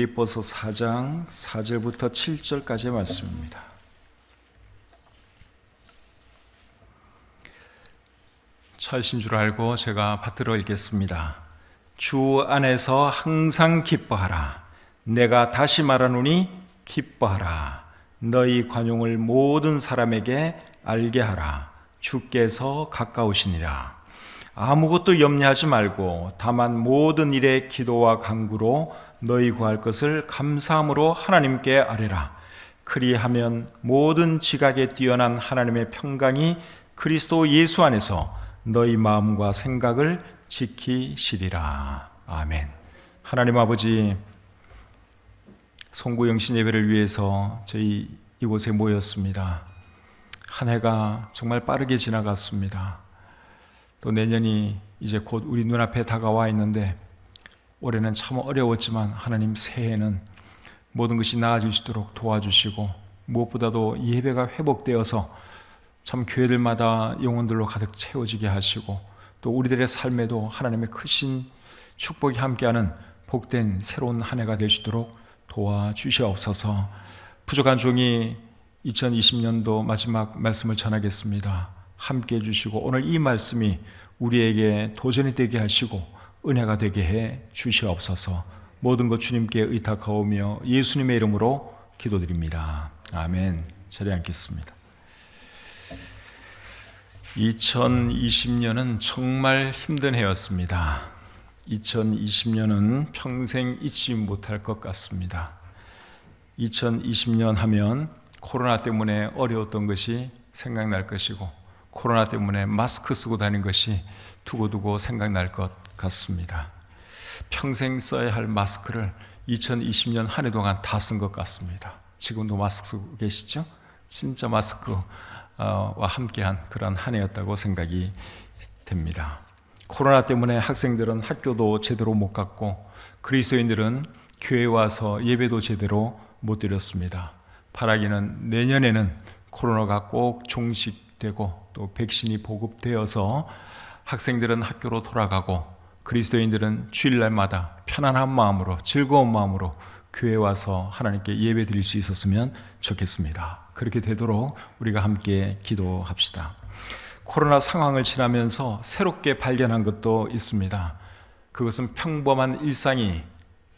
빌립보서 4장 4절부터 7절까지의 말씀입니다. 처하신 줄 알고 제가 받들어 읽겠습니다. 주 안에서 항상 기뻐하라. 내가 다시 말하노니 기뻐하라. 너희 관용을 모든 사람에게 알게 하라. 주께서 가까우시니라. 아무것도 염려하지 말고 다만 모든 일에 기도와 간구로 너희 구할 것을 감사함으로 하나님께 아뢰라. 그리하면 모든 지각에 뛰어난 하나님의 평강이 그리스도 예수 안에서 너희 마음과 생각을 지키시리라. 아멘. 하나님 아버지, 송구영신 예배를 위해서 저희 이곳에 모였습니다. 한 해가 정말 빠르게 지나갔습니다. 또 내년이 이제 곧 우리 눈앞에 다가와 있는데 올해는 참 어려웠지만 하나님 새해에는 모든 것이 나아지시도록 도와주시고 무엇보다도 예배가 회복되어서 참 교회들마다 영혼들로 가득 채워지게 하시고 또 우리들의 삶에도 하나님의 크신 축복이 함께하는 복된 새로운 한 해가 되시도록 도와주시옵소서. 부족한 종이 2020년도 마지막 말씀을 전하겠습니다. 함께해 주시고 오늘 이 말씀이 우리에게 도전이 되게 하시고 은혜가 되게 해 주시옵소서. 모든 것 주님께 의탁하오며 예수님의 이름으로 기도드립니다. 아멘. 자리에 앉겠습니다. 2020년은 정말 힘든 해였습니다. 2020년은 평생 잊지 못할 것 같습니다. 2020년 하면 코로나 때문에 어려웠던 것이 생각날 것이고 코로나 때문에 마스크 쓰고 다닌 것이 두고두고 생각날 것 같습니다. 평생 써야 할 마스크를 2020년 한 해 동안 다 쓴 것 같습니다. 지금도 마스크 쓰고 계시죠? 진짜 마스크와 함께한 그런 한 해였다고 생각이 됩니다. 코로나 때문에 학생들은 학교도 제대로 못 갔고 그리스도인들은 교회에 와서 예배도 제대로 못 드렸습니다. 바라기는 내년에는 코로나가 꼭 종식되고 또 백신이 보급되어서 학생들은 학교로 돌아가고 그리스도인들은 주일날마다 편안한 마음으로 즐거운 마음으로 교회에 와서 하나님께 예배 드릴 수 있었으면 좋겠습니다. 그렇게 되도록 우리가 함께 기도합시다. 코로나 상황을 지나면서 새롭게 발견한 것도 있습니다. 그것은 평범한 일상이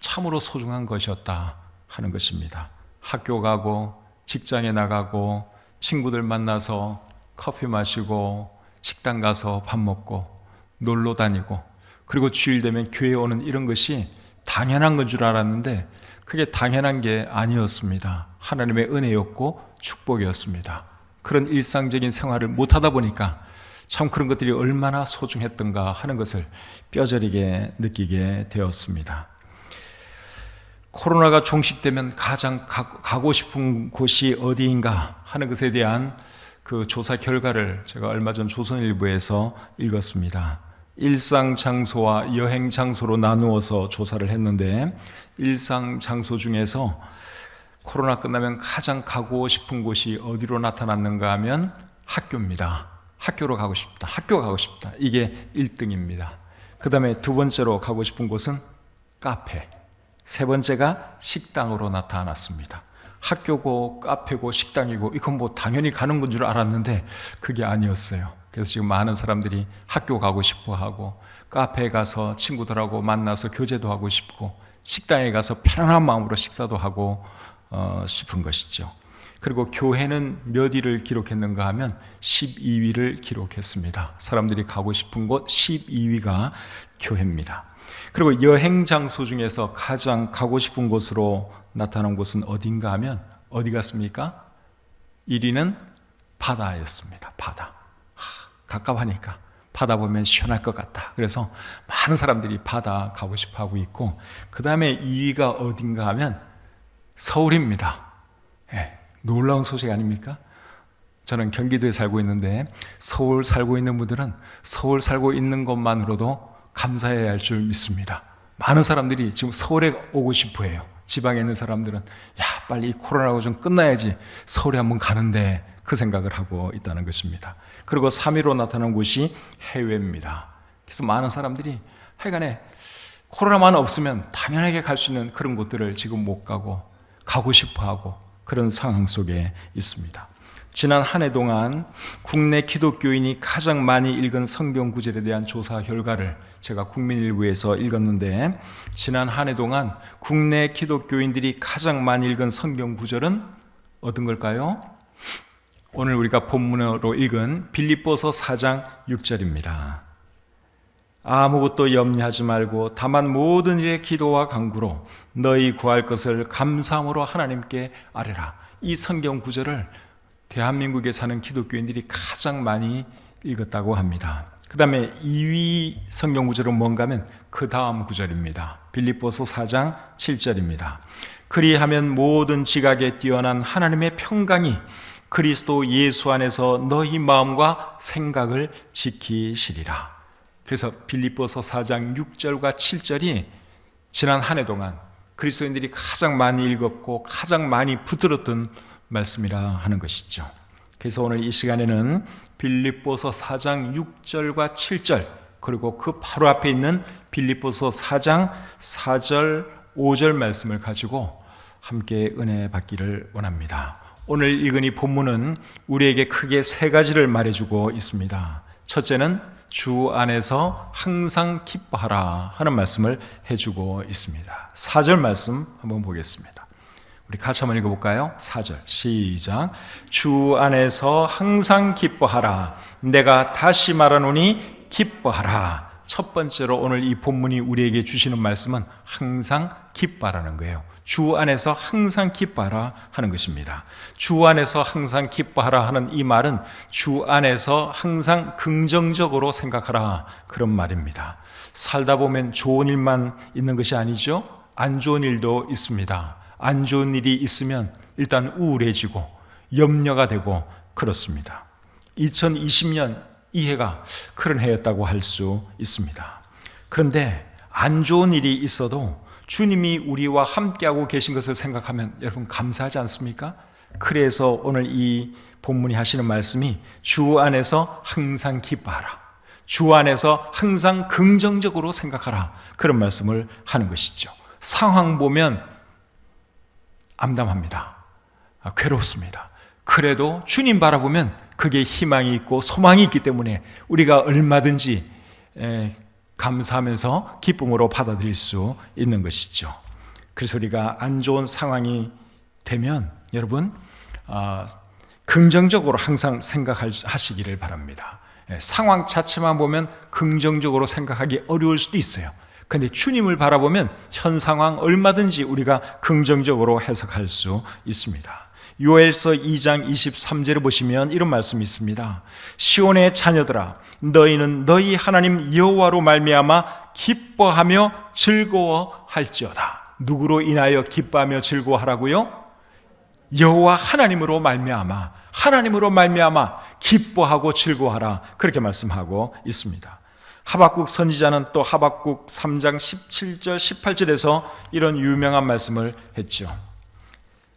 참으로 소중한 것이었다 하는 것입니다. 학교 가고 직장에 나가고 친구들 만나서 커피 마시고 식당 가서 밥 먹고 놀러 다니고 그리고 주일 되면 교회에 오는 이런 것이 당연한 건 줄 알았는데 그게 당연한 게 아니었습니다. 하나님의 은혜였고 축복이었습니다. 그런 일상적인 생활을 못하다 보니까 참 그런 것들이 얼마나 소중했던가 하는 것을 뼈저리게 느끼게 되었습니다. 코로나가 종식되면 가장 가고 싶은 곳이 어디인가 하는 것에 대한 그 조사 결과를 제가 얼마 전 조선일보에서 읽었습니다. 일상 장소와 여행 장소로 나누어서 조사를 했는데 일상 장소 중에서 코로나 끝나면 가장 가고 싶은 곳이 어디로 나타났는가 하면 학교입니다. 학교로 가고 싶다. 학교 가고 싶다. 이게 1등입니다. 그 다음에 두 번째로 가고 싶은 곳은 카페. 세 번째가 식당으로 나타났습니다. 학교고 카페고 식당이고 이건 뭐 당연히 가는 건 줄 알았는데 그게 아니었어요. 그래서 지금 많은 사람들이 학교 가고 싶어 하고 카페에 가서 친구들하고 만나서 교제도 하고 싶고 식당에 가서 편안한 마음으로 식사도 하고 싶은 것이죠. 그리고 교회는 몇 위를 기록했는가 하면 12위를 기록했습니다. 사람들이 가고 싶은 곳 12위가 교회입니다. 그리고 여행 장소 중에서 가장 가고 싶은 곳으로 나타난 곳은 어딘가 하면 어디 갔습니까? 1위는 바다였습니다. 바다. 가까워하니까 바다 보면 시원할 것 같다. 그래서 많은 사람들이 바다 가고 싶어 하고 있고 그 다음에 2위가 어딘가 하면 서울입니다. 네, 놀라운 소식 아닙니까? 저는 경기도에 살고 있는데 서울 살고 있는 분들은 서울 살고 있는 것만으로도 감사해야 할 줄 믿습니다. 많은 사람들이 지금 서울에 오고 싶어 해요. 지방에 있는 사람들은 야 빨리 이 코로나가 좀 끝나야지 서울에 한번 가는데 그 생각을 하고 있다는 것입니다. 그리고 3위로 나타난 곳이 해외입니다. 그래서 많은 사람들이 하여간에 코로나만 없으면 당연하게 갈 수 있는 그런 곳들을 지금 못 가고 싶어하고 그런 상황 속에 있습니다. 지난 한 해 동안 국내 기독교인이 가장 많이 읽은 성경 구절에 대한 조사 결과를 제가 국민일보에서 읽었는데, 지난 한 해 동안 국내 기독교인들이 가장 많이 읽은 성경 구절은 어떤 걸까요? 오늘 우리가 본문으로 읽은 빌립보서 4장 6절입니다. 아무것도 염려하지 말고 다만 모든 일에 기도와 간구로 너희 구할 것을 감사함으로 하나님께 아뢰라. 이 성경 구절을 대한민국에 사는 기독교인들이 가장 많이 읽었다고 합니다. 그 다음에 2위 성경 구절은 뭔가 하면 그 다음 구절입니다. 빌립보서 4장 7절입니다. 그리하면 모든 지각에 뛰어난 하나님의 평강이 그리스도 예수 안에서 너희 마음과 생각을 지키시리라. 그래서 빌립보서 4장 6절과 7절이 지난 한 해 동안 그리스도인들이 가장 많이 읽었고 가장 많이 붙들었던 말씀이라 하는 것이죠. 그래서 오늘 이 시간에는 빌립보서 4장 6절과 7절, 그리고 그 바로 앞에 있는 빌립보서 4장 4절 5절 말씀을 가지고 함께 은혜 받기를 원합니다. 오늘 읽은 이 본문은 우리에게 크게 세 가지를 말해주고 있습니다. 첫째는 주 안에서 항상 기뻐하라 하는 말씀을 해주고 있습니다. 4절 말씀 한번 보겠습니다. 우리 같이 한번 읽어볼까요? 4절 시작. 주 안에서 항상 기뻐하라. 내가 다시 말하노니 기뻐하라. 첫 번째로 오늘 이 본문이 우리에게 주시는 말씀은 항상 기뻐하라는 거예요. 주 안에서 항상 기뻐하라 하는 것입니다. 주 안에서 항상 기뻐하라 하는 이 말은 주 안에서 항상 긍정적으로 생각하라, 그런 말입니다. 살다 보면 좋은 일만 있는 것이 아니죠. 안 좋은 일도 있습니다. 안 좋은 일이 있으면 일단 우울해지고 염려가 되고 그렇습니다. 2020년 이 해가 그런 해였다고 할 수 있습니다. 그런데 안 좋은 일이 있어도 주님이 우리와 함께하고 계신 것을 생각하면 여러분 감사하지 않습니까? 그래서 오늘 이 본문이 하시는 말씀이 주 안에서 항상 기뻐하라, 주 안에서 항상 긍정적으로 생각하라, 그런 말씀을 하는 것이죠. 상황 보면 암담합니다. 괴롭습니다. 그래도 주님 바라보면 그게 희망이 있고 소망이 있기 때문에 우리가 얼마든지 감사하면서 기쁨으로 받아들일 수 있는 것이죠. 그래서 우리가 안 좋은 상황이 되면 여러분 긍정적으로 항상 생각하시기를 바랍니다. 상황 자체만 보면 긍정적으로 생각하기 어려울 수도 있어요. 그런데 주님을 바라보면 현 상황 얼마든지 우리가 긍정적으로 해석할 수 있습니다. 요엘서 2장 23절을 보시면 이런 말씀이 있습니다. 시온의 자녀들아, 너희는 너희 하나님 여호와로 말미암아 기뻐하며 즐거워할지어다. 누구로 인하여 기뻐하며 즐거워하라고요? 여호와 하나님으로 말미암아, 하나님으로 말미암아 기뻐하고 즐거워하라, 그렇게 말씀하고 있습니다. 하박국 선지자는 또 하박국 3장 17절 18절에서 이런 유명한 말씀을 했죠.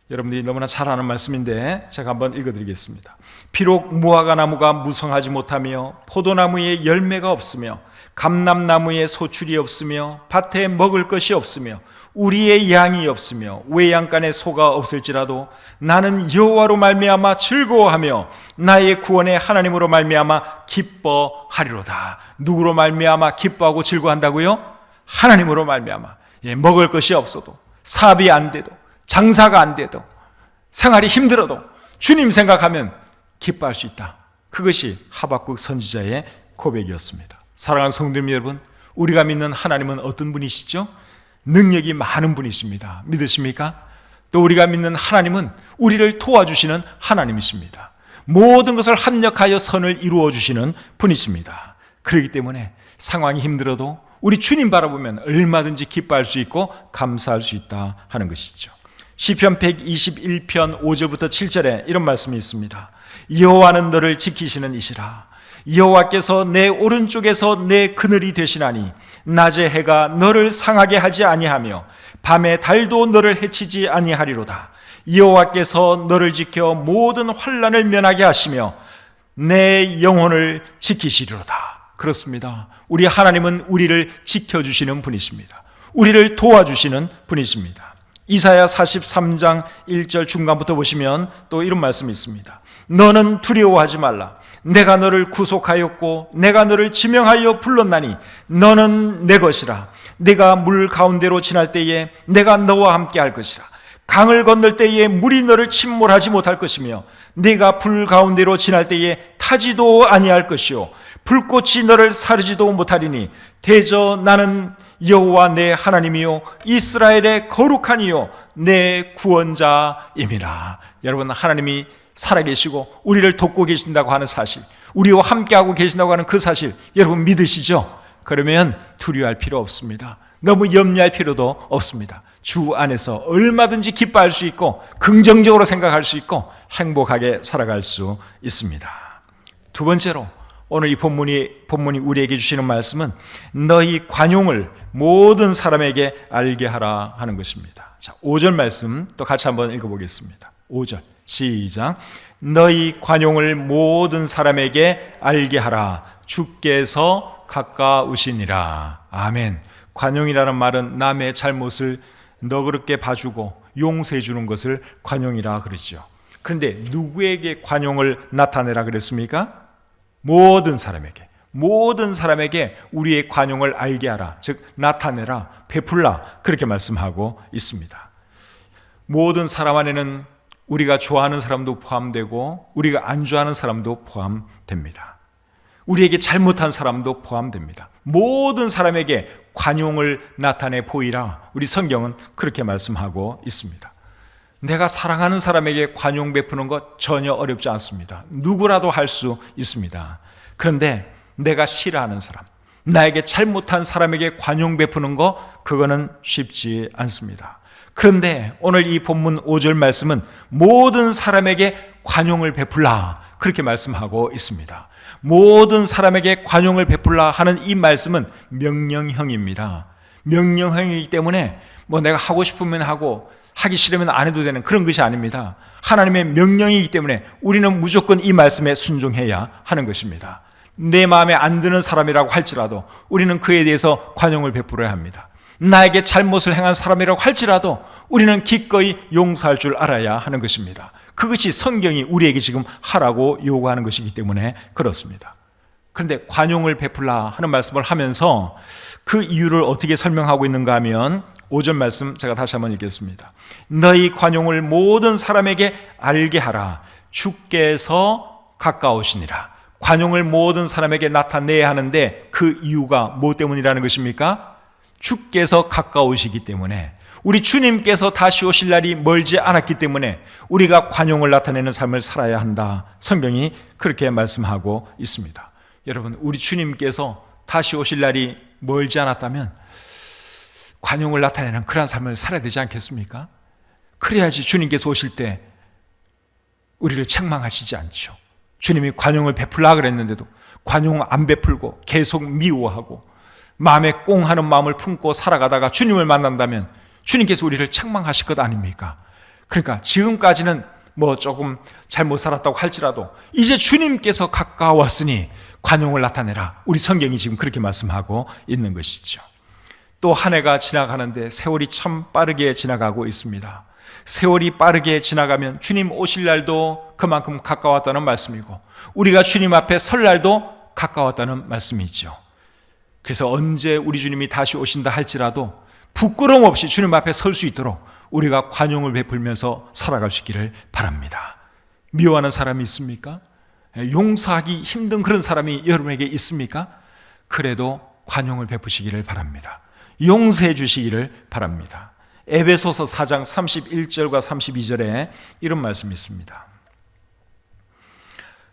여러분들이 너무나 잘 아는 말씀인데 제가 한번 읽어드리겠습니다. 비록 무화과 나무가 무성하지 못하며 포도나무에 열매가 없으며 감람나무에 소출이 없으며 밭에 먹을 것이 없으며 우리의 양이 없으며 외양간에 소가 없을지라도 나는 여호와로 말미암아 즐거워하며 나의 구원의 하나님으로 말미암아 기뻐하리로다. 누구로 말미암아 기뻐하고 즐거워한다고요? 하나님으로 말미암아. 먹을 것이 없어도, 사업이 안 돼도, 장사가 안 돼도, 생활이 힘들어도 주님 생각하면 기뻐할 수 있다. 그것이 하박국 선지자의 고백이었습니다. 사랑하는 성도님 여러분, 우리가 믿는 하나님은 어떤 분이시죠? 능력이 많은 분이십니다. 믿으십니까? 또 우리가 믿는 하나님은 우리를 도와주시는 하나님이십니다. 모든 것을 합력하여 선을 이루어 주시는 분이십니다. 그렇기 때문에 상황이 힘들어도 우리 주님 바라보면 얼마든지 기뻐할 수 있고 감사할 수 있다 하는 것이죠. 시편 121편 5절부터 7절에 이런 말씀이 있습니다. 여호와는 너를 지키시는 이시라. 여호와께서 내 오른쪽에서 내 그늘이 되시나니 낮의 해가 너를 상하게 하지 아니하며 밤의 달도 너를 해치지 아니하리로다. 여호와께서 너를 지켜 모든 환난을 면하게 하시며 내 영혼을 지키시리로다. 그렇습니다. 우리 하나님은 우리를 지켜주시는 분이십니다. 우리를 도와주시는 분이십니다. 이사야 43장 1절 중간부터 보시면 또 이런 말씀이 있습니다. 너는 두려워하지 말라. 내가 너를 구속하였고 내가 너를 지명하여 불렀나니 너는 내 것이라. 네가 물 가운데로 지날 때에 내가 너와 함께 할 것이라. 강을 건널 때에 물이 너를 침몰하지 못할 것이며 네가 불 가운데로 지날 때에 타지도 아니할 것이요 불꽃이 너를 사르지도 못하리니 대저 나는 여호와 내 하나님이요 이스라엘의 거룩한 이요 내 구원자임이라. 여러분, 하나님이 살아계시고 우리를 돕고 계신다고 하는 사실, 우리와 함께하고 계신다고 하는 그 사실 여러분 믿으시죠? 그러면 두려워할 필요 없습니다. 너무 염려할 필요도 없습니다. 주 안에서 얼마든지 기뻐할 수 있고 긍정적으로 생각할 수 있고 행복하게 살아갈 수 있습니다. 두 번째로 오늘 이 본문이 우리에게 주시는 말씀은 너희 관용을 모든 사람에게 알게 하라 하는 것입니다. 자, 5절 말씀 또 같이 한번 읽어보겠습니다. 5절 시작. 너희 관용을 모든 사람에게 알게 하라. 주께서 가까우시니라. 아멘. 관용이라는 말은 남의 잘못을 너그럽게 봐주고 용서해 주는 것을 관용이라 그러죠. 그런데 누구에게 관용을 나타내라 그랬습니까? 모든 사람에게 우리의 관용을 알게 하라, 즉 나타내라, 베풀라, 그렇게 말씀하고 있습니다. 모든 사람 안에는 우리가 좋아하는 사람도 포함되고 우리가 안 좋아하는 사람도 포함됩니다. 우리에게 잘못한 사람도 포함됩니다. 모든 사람에게 관용을 나타내 보이라, 우리 성경은 그렇게 말씀하고 있습니다. 내가 사랑하는 사람에게 관용 베푸는 것 전혀 어렵지 않습니다. 누구라도 할 수 있습니다. 그런데 내가 싫어하는 사람, 나에게 잘못한 사람에게 관용 베푸는 거, 그거는 쉽지 않습니다. 그런데 오늘 이 본문 5절 말씀은 모든 사람에게 관용을 베풀라, 그렇게 말씀하고 있습니다. 모든 사람에게 관용을 베풀라 하는 이 말씀은 명령형입니다. 명령형이기 때문에 내가 하고 싶으면 하고 하기 싫으면 안 해도 되는 그런 것이 아닙니다. 하나님의 명령이기 때문에 우리는 무조건 이 말씀에 순종해야 하는 것입니다. 내 마음에 안 드는 사람이라고 할지라도 우리는 그에 대해서 관용을 베풀어야 합니다. 나에게 잘못을 행한 사람이라고 할지라도 우리는 기꺼이 용서할 줄 알아야 하는 것입니다. 그것이 성경이 우리에게 지금 하라고 요구하는 것이기 때문에 그렇습니다. 그런데 관용을 베풀라 하는 말씀을 하면서 그 이유를 어떻게 설명하고 있는가 하면 5절 말씀 제가 다시 한번 읽겠습니다. 너희 관용을 모든 사람에게 알게 하라. 주께서 가까우시니라. 관용을 모든 사람에게 나타내야 하는데 그 이유가 뭐 때문이라는 것입니까? 주께서 가까우시기 때문에, 우리 주님께서 다시 오실 날이 멀지 않았기 때문에 우리가 관용을 나타내는 삶을 살아야 한다. 성경이 그렇게 말씀하고 있습니다. 여러분, 우리 주님께서 다시 오실 날이 멀지 않았다면 관용을 나타내는 그러한 삶을 살아야 되지 않겠습니까? 그래야지 주님께서 오실 때 우리를 책망하시지 않죠. 주님이 관용을 베풀라 그랬는데도 관용 안 베풀고 계속 미워하고 마음에 꽁하는 마음을 품고 살아가다가 주님을 만난다면 주님께서 우리를 책망하실 것 아닙니까? 그러니까 지금까지는 조금 잘못 살았다고 할지라도 이제 주님께서 가까웠으니 관용을 나타내라. 우리 성경이 지금 그렇게 말씀하고 있는 것이죠. 또 한 해가 지나가는데 세월이 참 빠르게 지나가고 있습니다. 세월이 빠르게 지나가면 주님 오실 날도 그만큼 가까웠다는 말씀이고 우리가 주님 앞에 설 날도 가까웠다는 말씀이죠. 그래서 언제 우리 주님이 다시 오신다 할지라도 부끄러움 없이 주님 앞에 설 수 있도록 우리가 관용을 베풀면서 살아갈 수 있기를 바랍니다. 미워하는 사람이 있습니까? 용서하기 힘든 그런 사람이 여러분에게 있습니까? 그래도 관용을 베푸시기를 바랍니다. 용서해 주시기를 바랍니다. 에베소서 4장 31절과 32절에 이런 말씀이 있습니다.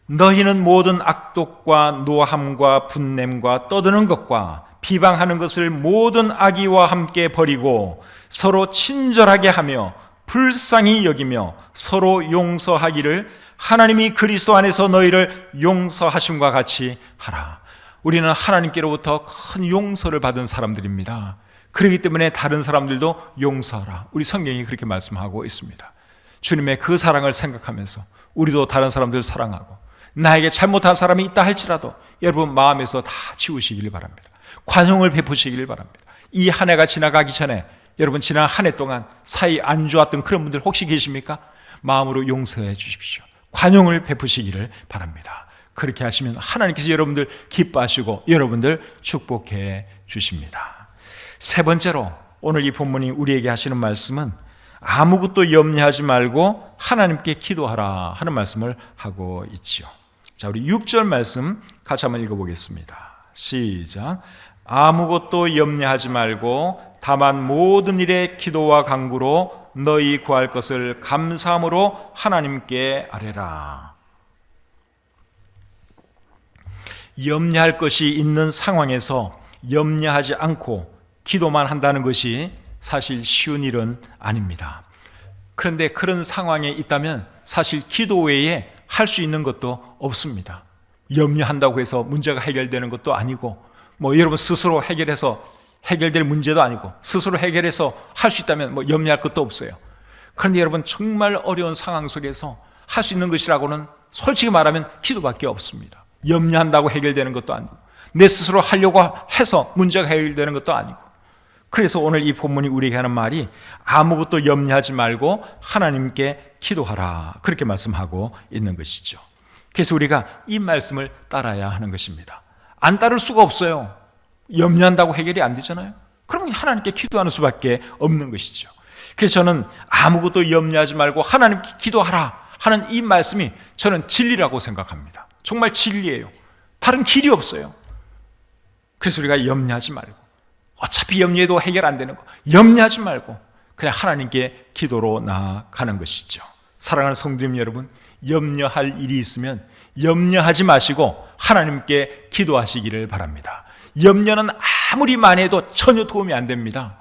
너희는 모든 악독과 노함과 분냄과 떠드는 것과 비방하는 것을 모든 악의와 함께 버리고 서로 친절하게 하며 불쌍히 여기며 서로 용서하기를 하나님이 그리스도 안에서 너희를 용서하심과 같이 하라. 우리는 하나님께로부터 큰 용서를 받은 사람들입니다. 그렇기 때문에 다른 사람들도 용서하라. 우리 성경이 그렇게 말씀하고 있습니다. 주님의 그 사랑을 생각하면서 우리도 다른 사람들을 사랑하고 나에게 잘못한 사람이 있다 할지라도 여러분 마음에서 다 지우시길 바랍니다. 관용을 베푸시길 바랍니다. 이 한 해가 지나가기 전에 여러분 지난 한 해 동안 사이 안 좋았던 그런 분들 혹시 계십니까? 마음으로 용서해 주십시오. 관용을 베푸시기를 바랍니다. 그렇게 하시면 하나님께서 여러분들 기뻐하시고 여러분들 축복해 주십니다. 세 번째로 오늘 이 본문이 우리에게 하시는 말씀은 아무것도 염려하지 말고 하나님께 기도하라 하는 말씀을 하고 있지요. 자, 우리 6절 말씀 같이 한번 읽어보겠습니다. 시작. 아무것도 염려하지 말고 다만 모든 일에 기도와 간구로 너희 구할 것을 감사함으로 하나님께 아뢰라. 염려할 것이 있는 상황에서 염려하지 않고 기도만 한다는 것이 사실 쉬운 일은 아닙니다. 그런데 그런 상황에 있다면 사실 기도 외에 할 수 있는 것도 없습니다. 염려한다고 해서 문제가 해결되는 것도 아니고 여러분 스스로 해결해서 해결될 문제도 아니고 스스로 해결해서 할 수 있다면 염려할 것도 없어요. 그런데 여러분 정말 어려운 상황 속에서 할 수 있는 것이라고는 솔직히 말하면 기도밖에 없습니다. 염려한다고 해결되는 것도 아니고 내 스스로 하려고 해서 문제가 해결되는 것도 아니고 그래서 오늘 이 본문이 우리에게 하는 말이 아무것도 염려하지 말고 하나님께 기도하라 그렇게 말씀하고 있는 것이죠. 그래서 우리가 이 말씀을 따라야 하는 것입니다. 안 따를 수가 없어요. 염려한다고 해결이 안 되잖아요. 그러면 하나님께 기도하는 수밖에 없는 것이죠. 그래서 저는 아무것도 염려하지 말고 하나님께 기도하라 하는 이 말씀이 저는 진리라고 생각합니다. 정말 진리예요. 다른 길이 없어요. 그래서 우리가 염려하지 말고 어차피 염려해도 해결 안 되는 거 염려하지 말고 그냥 하나님께 기도로 나아가는 것이죠. 사랑하는 성도님 여러분, 염려할 일이 있으면 염려하지 마시고 하나님께 기도하시기를 바랍니다. 염려는 아무리 많이 해도 전혀 도움이 안 됩니다.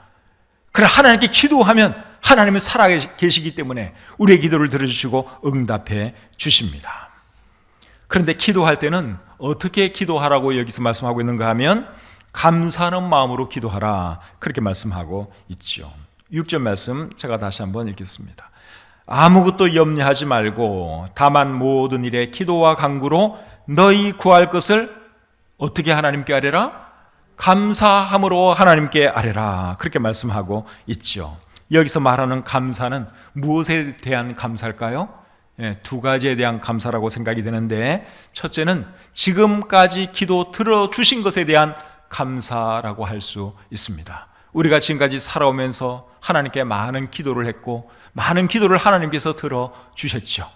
그러나 하나님께 기도하면 하나님은 살아계시기 때문에 우리의 기도를 들어주시고 응답해 주십니다. 그런데 기도할 때는 어떻게 기도하라고 여기서 말씀하고 있는가 하면 감사하는 마음으로 기도하라 그렇게 말씀하고 있죠. 6절 말씀 제가 다시 한번 읽겠습니다. 아무것도 염려하지 말고 다만 모든 일에 기도와 간구로 너희 구할 것을 어떻게 하나님께 아뢰라? 감사함으로 하나님께 아뢰라 그렇게 말씀하고 있죠. 여기서 말하는 감사는 무엇에 대한 감사일까요? 두 가지에 대한 감사라고 생각이 되는데 첫째는 지금까지 기도 들어주신 것에 대한 감사라고 할 수 있습니다. 우리가 지금까지 살아오면서 하나님께 많은 기도를 했고 많은 기도를 하나님께서 들어주셨죠.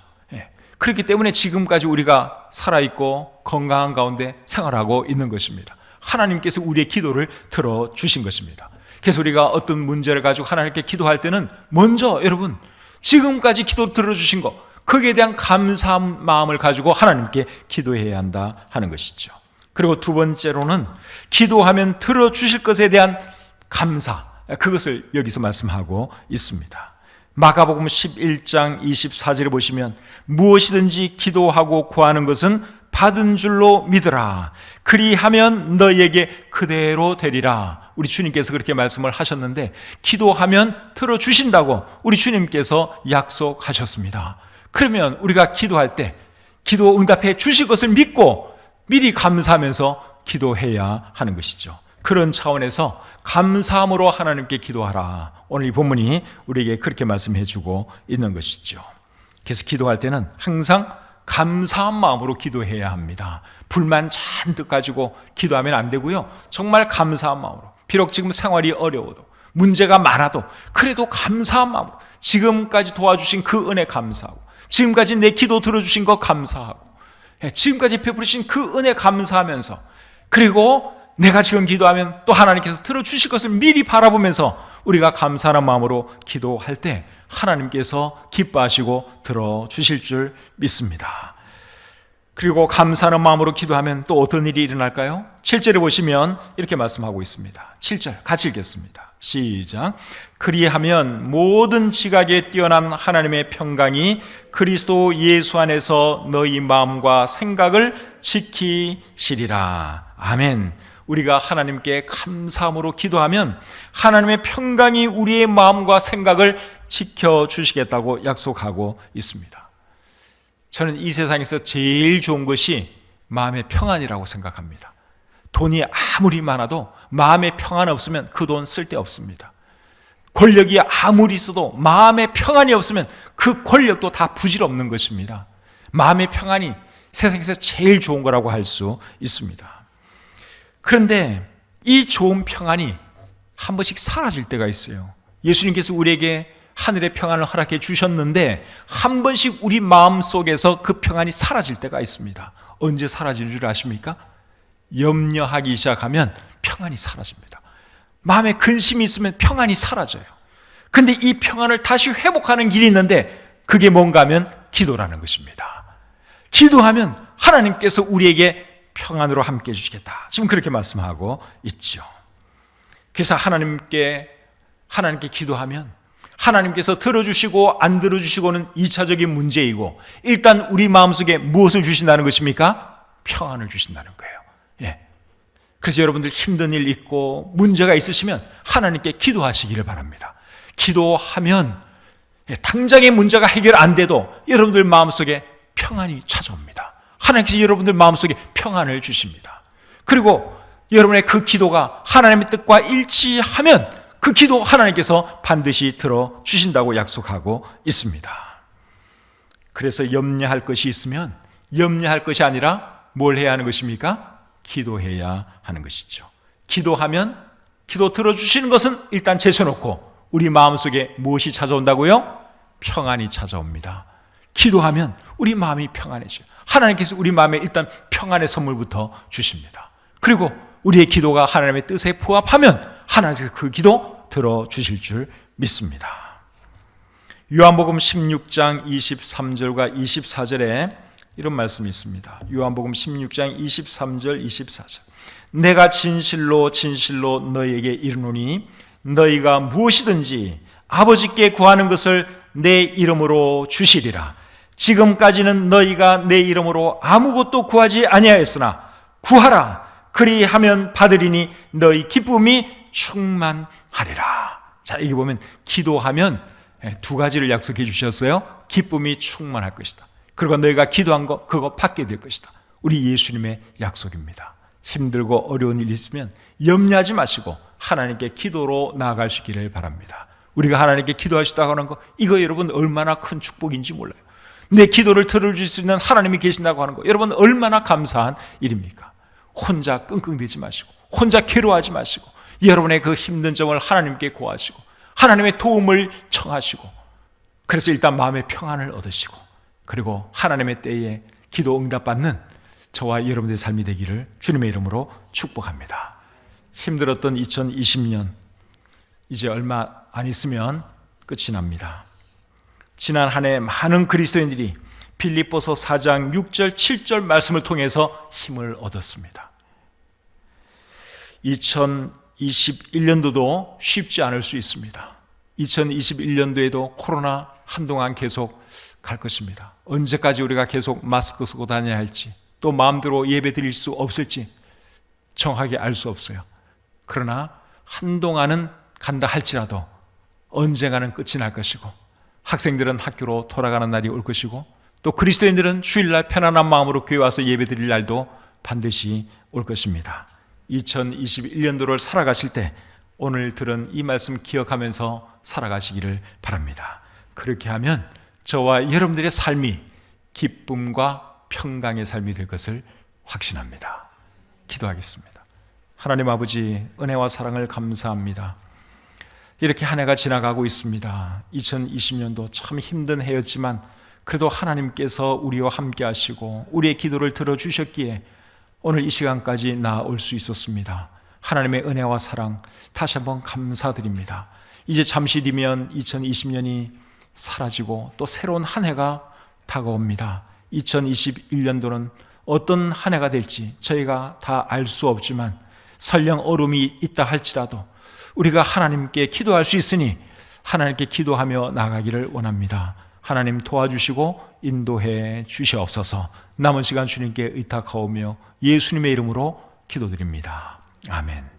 그렇기 때문에 지금까지 우리가 살아있고 건강한 가운데 생활하고 있는 것입니다. 하나님께서 우리의 기도를 들어주신 것입니다. 그래서 우리가 어떤 문제를 가지고 하나님께 기도할 때는 먼저 여러분 지금까지 기도 들어주신 것 거기에 대한 감사한 마음을 가지고 하나님께 기도해야 한다 하는 것이죠. 그리고 두 번째로는 기도하면 들어주실 것에 대한 감사 그것을 여기서 말씀하고 있습니다. 마가복음 11장 24절에 보시면 무엇이든지 기도하고 구하는 것은 받은 줄로 믿으라 그리하면 너희에게 그대로 되리라. 우리 주님께서 그렇게 말씀을 하셨는데 기도하면 들어주신다고 우리 주님께서 약속하셨습니다. 그러면 우리가 기도할 때 기도 응답해 주실 것을 믿고 미리 감사하면서 기도해야 하는 것이죠. 그런 차원에서 감사함으로 하나님께 기도하라. 오늘 이 본문이 우리에게 그렇게 말씀해 주고 있는 것이죠. 그래서 기도할 때는 항상 감사한 마음으로 기도해야 합니다. 불만 잔뜩 가지고 기도하면 안 되고요. 정말 감사한 마음으로 비록 지금 생활이 어려워도 문제가 많아도 그래도 감사한 마음으로 지금까지 도와주신 그 은혜 감사하고 지금까지 내 기도 들어주신 것 감사하고 지금까지 베풀으신 그 은혜 감사하면서 그리고 내가 지금 기도하면 또 하나님께서 들어주실 것을 미리 바라보면서 우리가 감사하는 마음으로 기도할 때 하나님께서 기뻐하시고 들어주실 줄 믿습니다. 그리고 감사하는 마음으로 기도하면 또 어떤 일이 일어날까요? 7절에 보시면 이렇게 말씀하고 있습니다. 7절 같이 읽겠습니다. 시작. 그리하면 모든 지각에 뛰어난 하나님의 평강이 그리스도 예수 안에서 너희 마음과 생각을 지키시리라. 아멘. 우리가 하나님께 감사함으로 기도하면 하나님의 평강이 우리의 마음과 생각을 지켜주시겠다고 약속하고 있습니다. 저는 이 세상에서 제일 좋은 것이 마음의 평안이라고 생각합니다. 돈이 아무리 많아도 마음의 평안 없으면 그 돈 쓸데없습니다. 권력이 아무리 있어도 마음의 평안이 없으면 그 권력도 다 부질없는 것입니다. 마음의 평안이 세상에서 제일 좋은 거라고 할 수 있습니다. 그런데 이 좋은 평안이 한 번씩 사라질 때가 있어요. 예수님께서 우리에게 하늘의 평안을 허락해 주셨는데 한 번씩 우리 마음 속에서 그 평안이 사라질 때가 있습니다. 언제 사라지는 줄 아십니까? 염려하기 시작하면 평안이 사라집니다. 마음에 근심이 있으면 평안이 사라져요. 근데 이 평안을 다시 회복하는 길이 있는데 그게 뭔가 하면 기도라는 것입니다. 기도하면 하나님께서 우리에게 평안으로 함께 해주시겠다. 지금 그렇게 말씀하고 있죠. 그래서 하나님께 기도하면 하나님께서 들어주시고 안 들어주시고는 2차적인 문제이고 일단 우리 마음속에 무엇을 주신다는 것입니까? 평안을 주신다는 거예요. 예. 그래서 여러분들 힘든 일 있고 문제가 있으시면 하나님께 기도하시기를 바랍니다. 기도하면 당장의 문제가 해결 안 돼도 여러분들 마음속에 평안이 찾아옵니다. 하나님께서 여러분들 마음속에 평안을 주십니다. 그리고 여러분의 그 기도가 하나님의 뜻과 일치하면 그 기도 하나님께서 반드시 들어주신다고 약속하고 있습니다. 그래서 염려할 것이 있으면 염려할 것이 아니라 뭘 해야 하는 것입니까? 기도해야 하는 것이죠. 기도하면 기도 들어주시는 것은 일단 제쳐놓고 우리 마음속에 무엇이 찾아온다고요? 평안이 찾아옵니다. 기도하면 우리 마음이 평안해져요. 하나님께서 우리 마음에 일단 평안의 선물부터 주십니다. 그리고 우리의 기도가 하나님의 뜻에 부합하면 하나님께서 그 기도 들어주실 줄 믿습니다. 요한복음 16장 23절과 24절에 이런 말씀이 있습니다. 요한복음 16장 23절 24절 내가 진실로 진실로 너희에게 이르노니 너희가 무엇이든지 아버지께 구하는 것을 내 이름으로 주시리라. 지금까지는 너희가 내 이름으로 아무것도 구하지 아니하였으나 구하라. 그리하면 받으리니 너희 기쁨이 충만하리라. 자, 여기 보면 기도하면 두 가지를 약속해 주셨어요. 기쁨이 충만할 것이다. 그리고 너희가 기도한 거 그거 받게 될 것이다. 우리 예수님의 약속입니다. 힘들고 어려운 일이 있으면 염려하지 마시고 하나님께 기도로 나아가시기를 바랍니다. 우리가 하나님께 기도하시다고 하는 거 이거 여러분 얼마나 큰 축복인지 몰라요. 내 기도를 들어줄 수 있는 하나님이 계신다고 하는 거 여러분 얼마나 감사한 일입니까? 혼자 끙끙대지 마시고 혼자 괴로워하지 마시고 여러분의 그 힘든 점을 하나님께 고하시고 하나님의 도움을 청하시고 그래서 일단 마음의 평안을 얻으시고 그리고 하나님의 때에 기도 응답받는 저와 여러분들의 삶이 되기를 주님의 이름으로 축복합니다. 힘들었던 2020년 이제 얼마 안 있으면 끝이 납니다. 지난 한 해 많은 그리스도인들이 빌립보서 4장 6절 7절 말씀을 통해서 힘을 얻었습니다. 2021년도도 쉽지 않을 수 있습니다. 2021년도에도 코로나 한동안 계속 갈 것입니다. 언제까지 우리가 계속 마스크 쓰고 다녀야 할지 또 마음대로 예배 드릴 수 없을지 정확하게 알 수 없어요. 그러나 한동안은 간다 할지라도 언젠가는 끝이 날 것이고 학생들은 학교로 돌아가는 날이 올 것이고 또 그리스도인들은 주일날 편안한 마음으로 교회 와서 예배 드릴 날도 반드시 올 것입니다. 2021년도를 살아가실 때 오늘 들은 이 말씀 기억하면서 살아가시기를 바랍니다. 그렇게 하면 저와 여러분들의 삶이 기쁨과 평강의 삶이 될 것을 확신합니다. 기도하겠습니다. 하나님 아버지 은혜와 사랑을 감사합니다. 이렇게 한 해가 지나가고 있습니다. 2020년도 참 힘든 해였지만 그래도 하나님께서 우리와 함께 하시고 우리의 기도를 들어주셨기에 오늘 이 시간까지 나아올 수 있었습니다. 하나님의 은혜와 사랑 다시 한번 감사드립니다. 이제 잠시 뒤면 2020년이 사라지고 또 새로운 한 해가 다가옵니다. 2021년도는 어떤 한 해가 될지 저희가 다 알 수 없지만 설령 어려움이 있다 할지라도 우리가 하나님께 기도할 수 있으니 하나님께 기도하며 나가기를 원합니다. 하나님 도와주시고 인도해 주시옵소서. 남은 시간 주님께 의탁하오며 예수님의 이름으로 기도드립니다. 아멘.